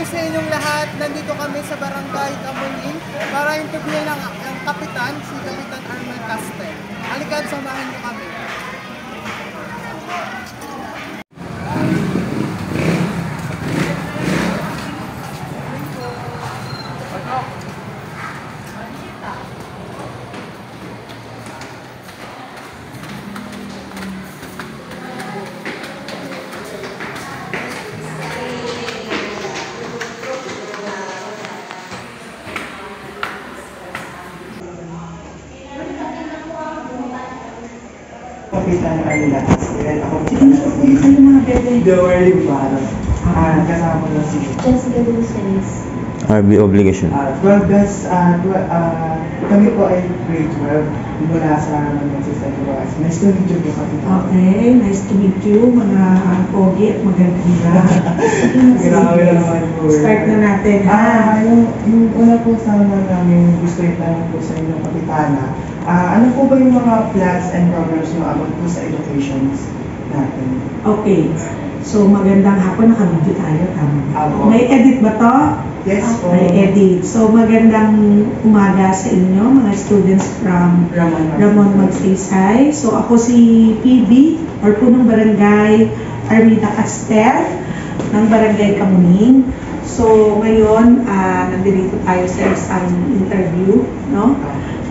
gabi sa inyong lahat. Nandito kami sa Barangay Kamuning para interviewin ang kapitan, si Kapitan Armel Castel. Halika, samahan niyo kami. Kapitan Armel Castel. Ako kayo mga bebe. Don't worry, Mara. Kasama na si Jessica Dulces. RB obligation. 12 best, kami po ay grade 12 mula sa System of Us. Nice to meet you, Kapitan. Okay, nice to meet you, mga pogi at magaganda. Grabe naman po. Start na natin, ha? Yung una po sana namin gusto itanong po sa inyong Kapitana, ano po ba yung mga plans and programs nyo about po sa educations natin? Okay, so magandang hapon, nakabidyo tayo, tama? Apo. May edit ba to? Yes po. May edit. So magandang umaga sa inyo, mga students from Ramon Magsaysay. So ako si PB, or punong barangay Armida Castel, ng Barangay Kamuning. So ngayon, nandito tayo sa isang interview, no?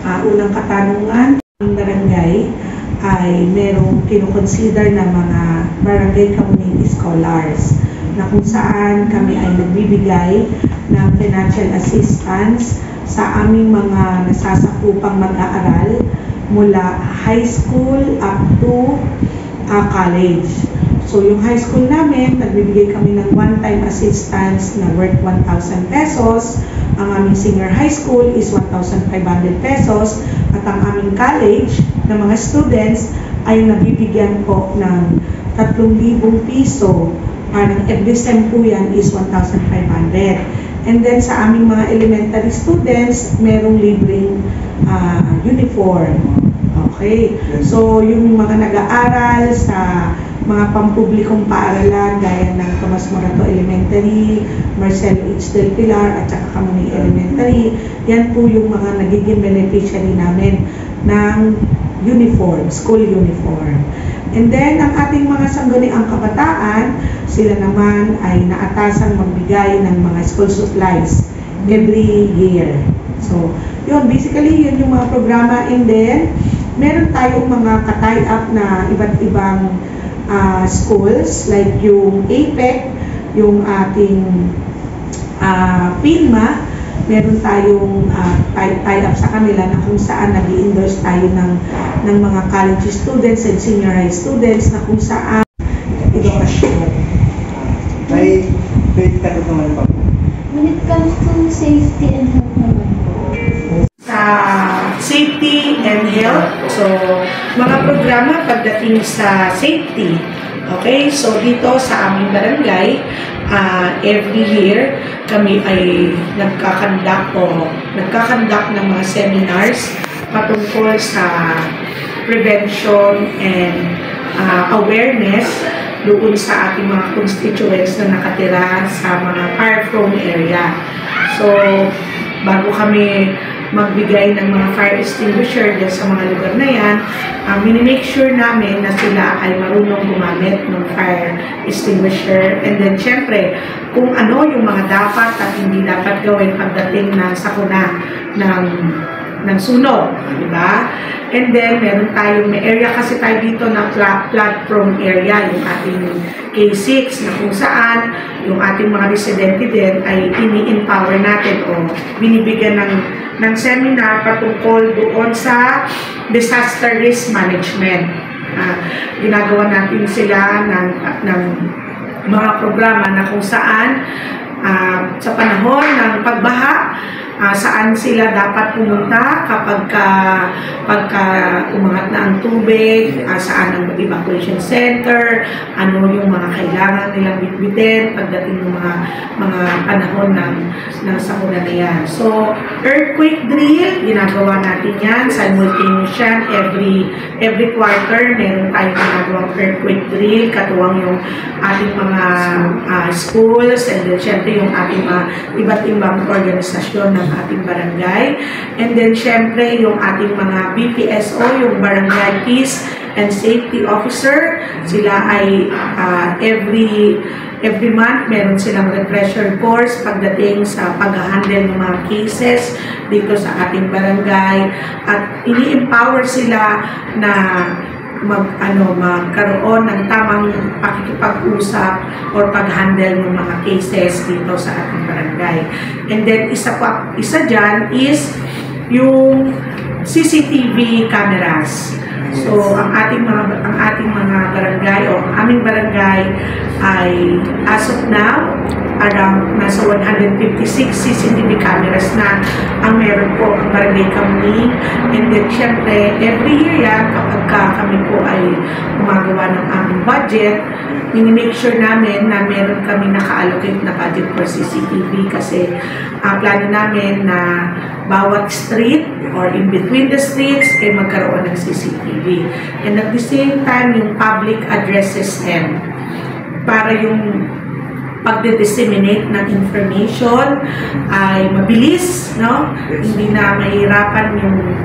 Unang katanungan, ang barangay ay merong kinukonsider na mga Barangay Kamuning Scholars na kung saan kami ay nagbibigay ng financial assistance sa aming mga nasasakupang mag-aaral mula high school up to college. So yung high school namin, nagbibigay kami ng one-time assistance na worth 1,000 pesos. Ang aming senior high school is 1,500 pesos. At ang aming college na mga students ay nabibigyan po ng 3,000 piso. Parang every sem po yan is 1,500. And then sa aming mga elementary students, merong libreng uniform. Okay. So yung mga nag-aaral sa mga pampublikong paaralan gaya ng Tomas Morato Elementary, Marcelo H. Del Pilar at saka Kamuning Elementary, yan po yung mga nagiging beneficiary namin ng uniform, school uniform. And then ang ating mga sangguniang kabataan, sila naman ay naatasang magbigay ng mga school supplies every year. So yun, basically yun yung mga programa. And then meron tayong mga ka-tie up na iba't ibang schools like yung APEC, yung ating PINMA, meron tayong tie-up sa kanila na kung saan nag-i-endorse tayo ng mga college students and senior high students na kung saan edukasyon. May tanong naman pa po. When it comes to safety and health naman po. Safety and health. So, mga programa pagdating sa safety. Okay, so dito sa aming barangay, every year kami ay nagkakandak ng mga seminars patungkol sa prevention and awareness doon sa ating mga constituents na nakatira sa mga fire-prone area. So, bago kami magbigay ng mga fire extinguisher dyan sa mga lugar na yan, minimake sure namin na sila ay marunong gumamit ng fire extinguisher. And then, syempre, kung ano yung mga dapat at hindi dapat gawin pagdating ng sakuna ng sunog, di ba? And then, meron tayong, may area kasi tayo dito na flood-prone area, yung ating K6, na kung saan yung ating mga residente din ay ini-empower natin o binibigyan ng seminar patungkol doon sa disaster risk management. Ginagawa natin sila ng mga programa na kung saan sa panahon ng pagbaha, saan sila dapat pumunta pagka umangat na ang tubig, saan ang evacuation center, ano yung mga kailangan nilang bitbitin pagdating ng mga panahon ng sakuna na yan. So, earthquake drill, ginagawa natin yan, simultaneous yan, every quarter, meron tayong ginagawang earthquake drill, katuwang yung ating mga schools, and then syempre yung ating mga iba't ibang organisasyon ng ating barangay. And then syempre yung ating mga BPSO, yung Barangay Peace and Safety Officer, sila ay every month meron silang refresher course pagdating sa pag-handle ng mga cases dito sa ating barangay, at ini-empower sila na magkaroon ng tamang pakikipag-usap or pag-handle ng mga cases dito sa ating barangay. And then isa dyan is yung CCTV cameras. So ang ating mga barangay o ang aming barangay ay as of now around nasa 156 CCTV cameras na ang meron po ang barangay kami. And then syempre every year yan kapag kami po ay gumagawa ng aming budget, mini-make sure namin na meron kami naka-allocate na budget for CCTV kasi plano namin na bawat street or in between the streets ay magkaroon ng CCTV. And at the same time, yung public address system para yung pagde-disseminate ng information ay mabilis, no? Hindi na mahirapan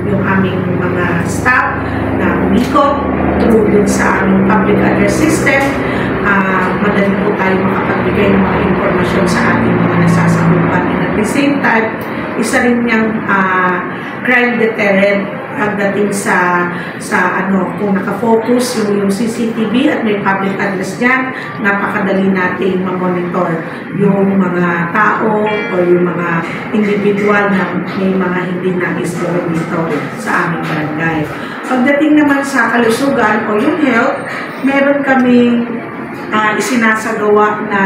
yung aming mga staff na umikot through dun sa aming public address system. Madali po tayo makapagbigay ng mga informasyon sa ating mga nasasakupan. And at the same time, isa rin niyang crime deterrent pagdating sa kung nakafocus yung CCTV at may public address dyan, napakadali nating ma-monitor yung mga tao o yung mga individual na may mga hindi nais gawin dito sa aming barangay. Pagdating naman sa kalusugan o yung health, meron kaming isinasagawa na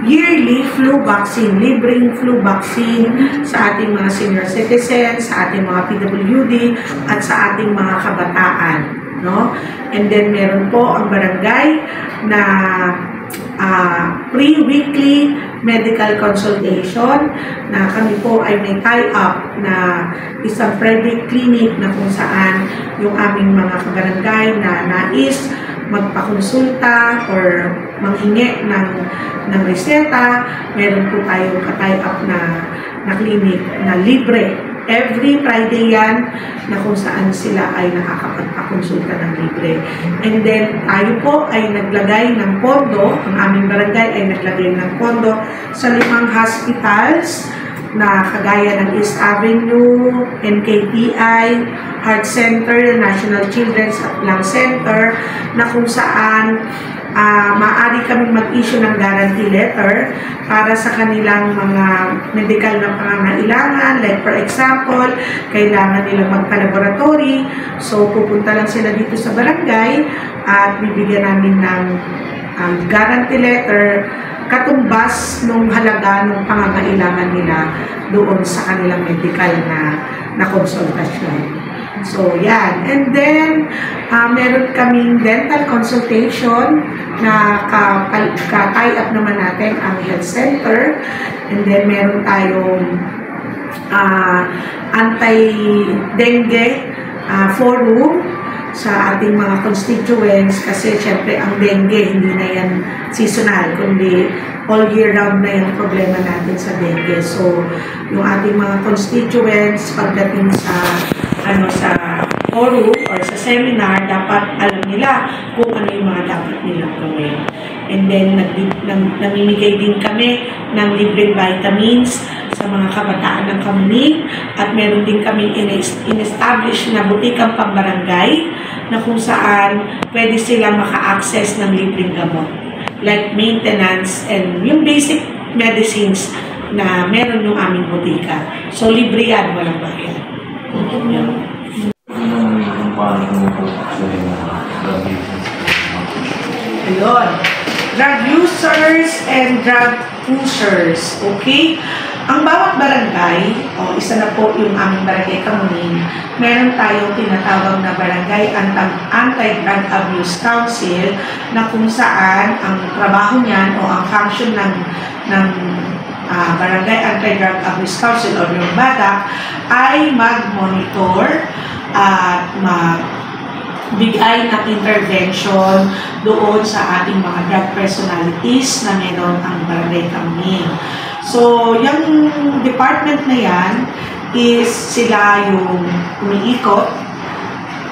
yearly flu vaccine, libreng flu vaccine sa ating mga senior citizens, sa ating mga PWD, at sa ating mga kabataan, no? And then meron po ang barangay na pre-weekly medical consultation na kami po ay may tie-up na isang private clinic na kung saan yung aming mga kabarangay na nais magpakonsulta or manghingi ng reseta, meron po tayong ka-tie-up na clinic na libre. Every Friday yan na kung saan sila ay nakakapagpakonsulta ng libre. And then tayo po ay naglagay ng pondo, ang aming barangay ay naglagay ng pondo sa 5 hospitals na kagaya ng East Avenue, NKTI, Heart Center, National Children's at Lung Center, na kung saan maaari kaming mag-issue ng guarantee letter para sa kanilang mga medical na pangangailangan. Like for example, kailangan nilang magpa-laboratory. So pupunta lang sila dito sa barangay at bibigyan namin ng guarantee letter katumbas nung halaga ng pangangailangan nila doon sa kanilang medical na konsultasyon. So, yan. And then, meron kaming dental consultation na ka-tie-up naman natin ang health center. And then, meron tayong anti-dengue forum sa ating mga constituents kasi syempre ang dengue hindi na yan seasonal kundi all year round na yung problema natin sa dengue. So yung ating mga constituents pagdating sa forum or sa seminar dapat alam nila kung ano yung mga dapat nilang gawin. And then namimigay din kami ng libreng vitamins sa mga kabataan ng Kamuning at meron din kami in-establish na butikang pambarangay na kung saan pwede sila maka-access ng libreng gamot like maintenance and yung basic medicines na meron yung aming butika. So libre yan, walang bayad. Ayun. Drug users and drug pushers. Okay? Ang bawat barangay, o isa na po yung aming barangay Kamuning, meron tayong tinatawag na Barangay Anti-Drug Abuse Council na kung saan ang trabaho niyan o ang function ng Barangay Anti-Drug Abuse Council o yung BADAC ay mag-monitor at magbigay ng intervention doon sa ating mga drug personalities na meron ang Barangay Kamuning. So, yung department na yan is sila yung umiikot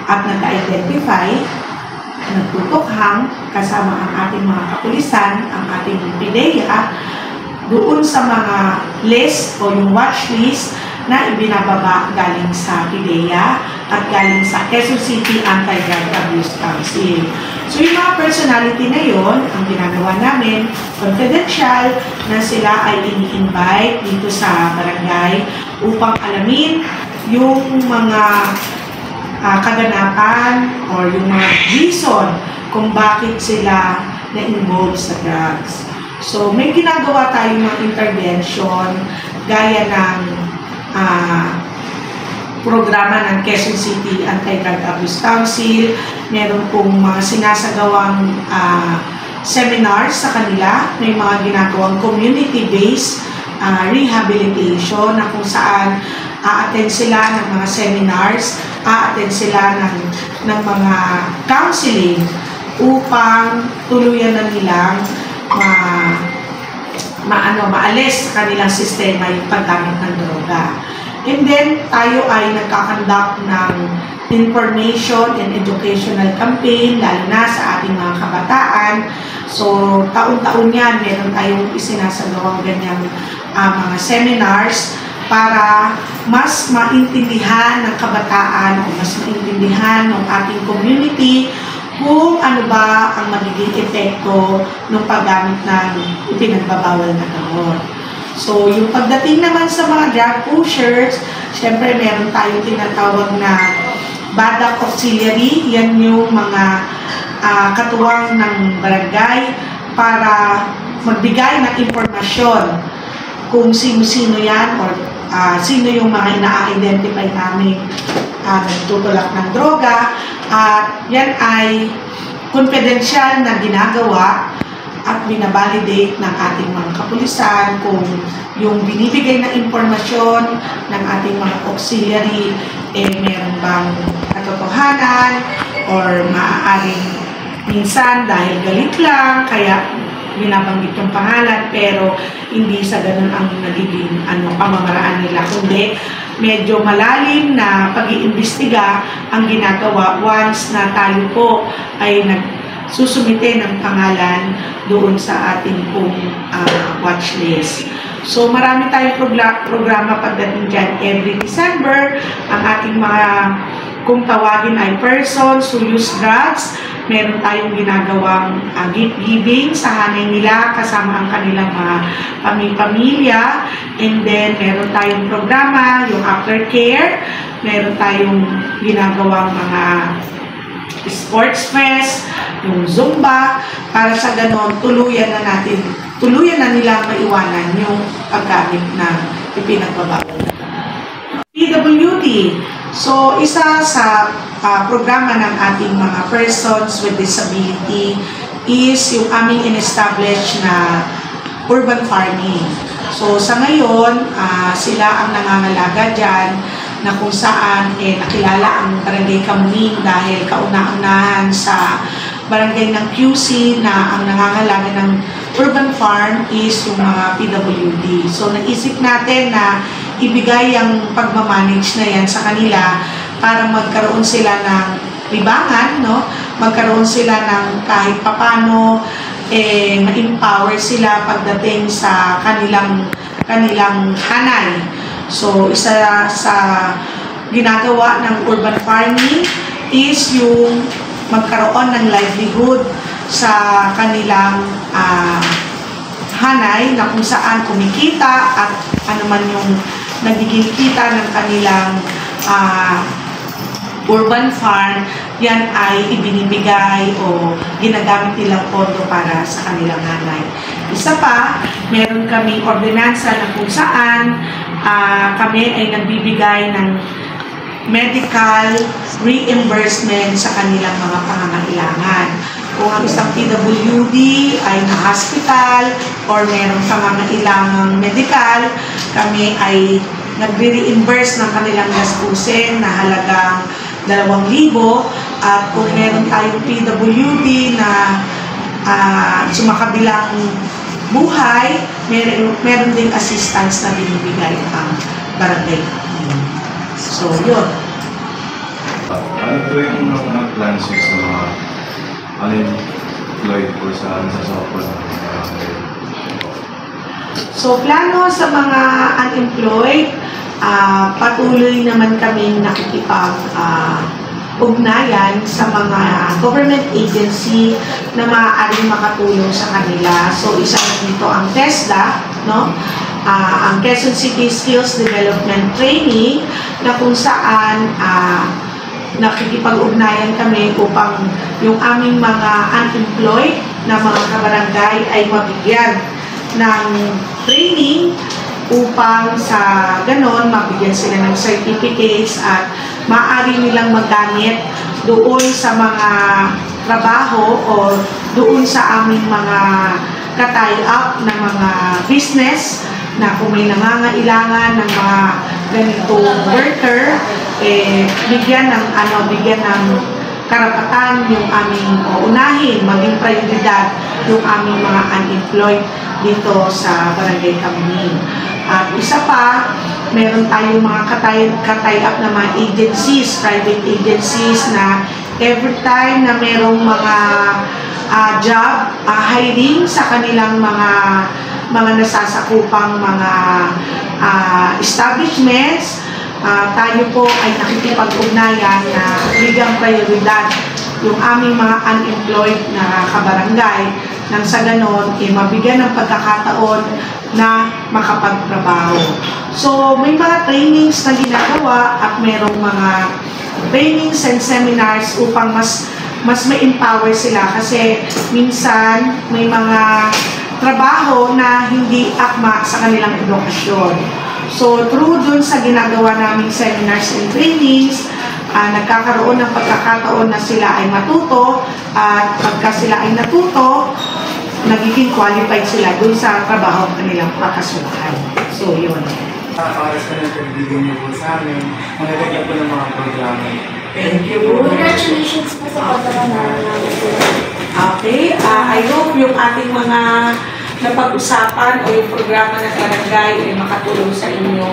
at nag-identify, nagtutukhang kasama ang ating mga kapulisan, ang ating PIDEA, doon sa mga list o yung watch list na ibinababa galing sa PIDEA at galing sa Quezon City Anti-Drug Abuse Council. So yung mga personality na yon, ang ginagawa namin, confidential, na sila ay ini-invite dito sa barangay upang alamin yung mga kaganapan or yung mga reason kung bakit sila na-involve sa drugs. So may ginagawa tayong mga intervention gaya ng programa ng Quezon City Anti-Drug Abuse Council. Meron pong mga sinasagawang seminars sa kanila. May mga ginagawang community-based rehabilitation na kung saan a-attend sila ng mga seminars, a-attend sila ng mga counseling upang tuluyan na nilang maalis sa kanilang sistema yung paggamit ng droga. And then, tayo ay nagkakandak ng information and educational campaign, lalo na sa ating mga kabataan. So, taon-taon yan, meron tayong isinasagawang ganyang mga seminars para mas maintindihan ng kabataan o mas maintindihan ng ating community kung ano ba ang magiging epekto ng paggamit ng ipinagbabawal na gamot. So, yung pagdating naman sa mga drug pushers, syempre meron tayong tinatawag na BADAC Auxiliary. Yan yung mga katuwang ng barangay para magbigay ng impormasyon kung sino-sino yan or sino yung mga ina-identify namin nagtutulak ng droga. At yan ay confidential na ginagawa at binabalidate ng ating mga kapulisan kung yung binibigay na impormasyon ng ating mga auxiliary meron bang katotohanan or maaaring minsan dahil galit lang kaya binabanggit yung pangalan pero hindi sa ganun ang nagiging pamamaraan nila, kundi medyo malalim na pag-iimbestiga ang ginagawa once na tayo po ay susumite ng pangalan doon sa ating pong watch list. So marami tayong programa pagdating dyan every December. Ang ating mga, kung tawagin ay persons who use drugs, meron tayong ginagawang gift giving sa hanay nila kasama ang kanilang mga pamilya. And then meron tayong programa, yung aftercare, meron tayong ginagawang mga sports fest, yung Zumba, para sa ganon, tuluyan na nilang maiwanan yung paggamit ng ipinagbabawal. PWD. So, isa sa programa ng ating mga persons with disability is yung aming in-establish na urban farming. So, sa ngayon, sila ang nangangalaga dyan na kung saan nakilala ang Barangay Kamuning dahil kauna-unahan sa barangay ng QC na ang nangangalaga ng urban farm is yung mga PWD. So, naisip natin na ibigay ang pagmamanage na yan sa kanila para magkaroon sila ng libangan, no? Magkaroon sila ng kahit papano, ma-empower sila pagdating sa kanilang hanay. So, isa sa ginagawa ng urban farming is yung magkaroon ng livelihood sa kanilang hanay na kung saan kumikita at ano man yung nagiging kita ng kanilang urban farm, yan ay ibinibigay o ginagamit nilang pondo para sa kanilang hanay. Isa pa, meron kaming ordinansa na kung saan kami ay nagbibigay ng medical reimbursement sa kanilang mga pangangailangan. Kung ang isang PWD ay na-hospital or merong pangangailangang medical, kami ay nagre-reimburse ng kanilang gastusin na halagang 2,000. At kung meron tayong PWD na sumakabilang buhay, meron ding assistance na binibigay ang barangay. So, yun. Ano po yung mga plans sa mga unemployed po sa sasakot ng barangay? So, plano sa mga unemployed, patuloy naman kaming nakikipag-ugnayan sa mga government agency na maaaring makatulong sa kanila. So, isa dito ang TESDA, no? Ang Quezon City Skills Development Training, na kung saan nakikipag-ugnayan kami upang yung aming mga unemployed na mga kabarangay ay mabigyan ng training upang sa ganon mabigyan sila ng certificates at maaari nilang magamit doon sa mga trabaho o doon sa aming mga ka-tie-up na mga business na kung may nangangailangan ng mga ganitong worker, bigyan ng karapatan yung aming unahin, maging prioridad yung aming mga unemployed dito sa Barangay Kamuning. At isa pa, meron tayong mga ka-tie-up na mga agencies, private agencies na every time na merong mga job hiring sa kanilang mga nasasakupang mga establishments, tayo po ay nakikipag-ugnayan na bigyang prioridad yung aming mga unemployed na kabarangay nang sa ganon, mabigyan ng pagkakataon na makapagtrabaho. So, may mga trainings na ginagawa at merong mga trainings and seminars upang mas ma-empower sila kasi minsan may mga trabaho na hindi akma sa kanilang edukasyon. So, through dun sa ginagawa naming seminars and trainings, nagkakaroon ng pagkakataon na sila ay matuto at pagka sila ay natuto, nagiging qualified sila dun sa trabaho kanilang pakasuhan. So, yun. Para sa nagbibigay niyo po sa amin, magaganda po ng mga programa. Thank you. Congratulations po sa pagkakaroon namin. Okay, I hope yung ating mga napag-usapan o yung programa ng barangay ay makatulong sa inyo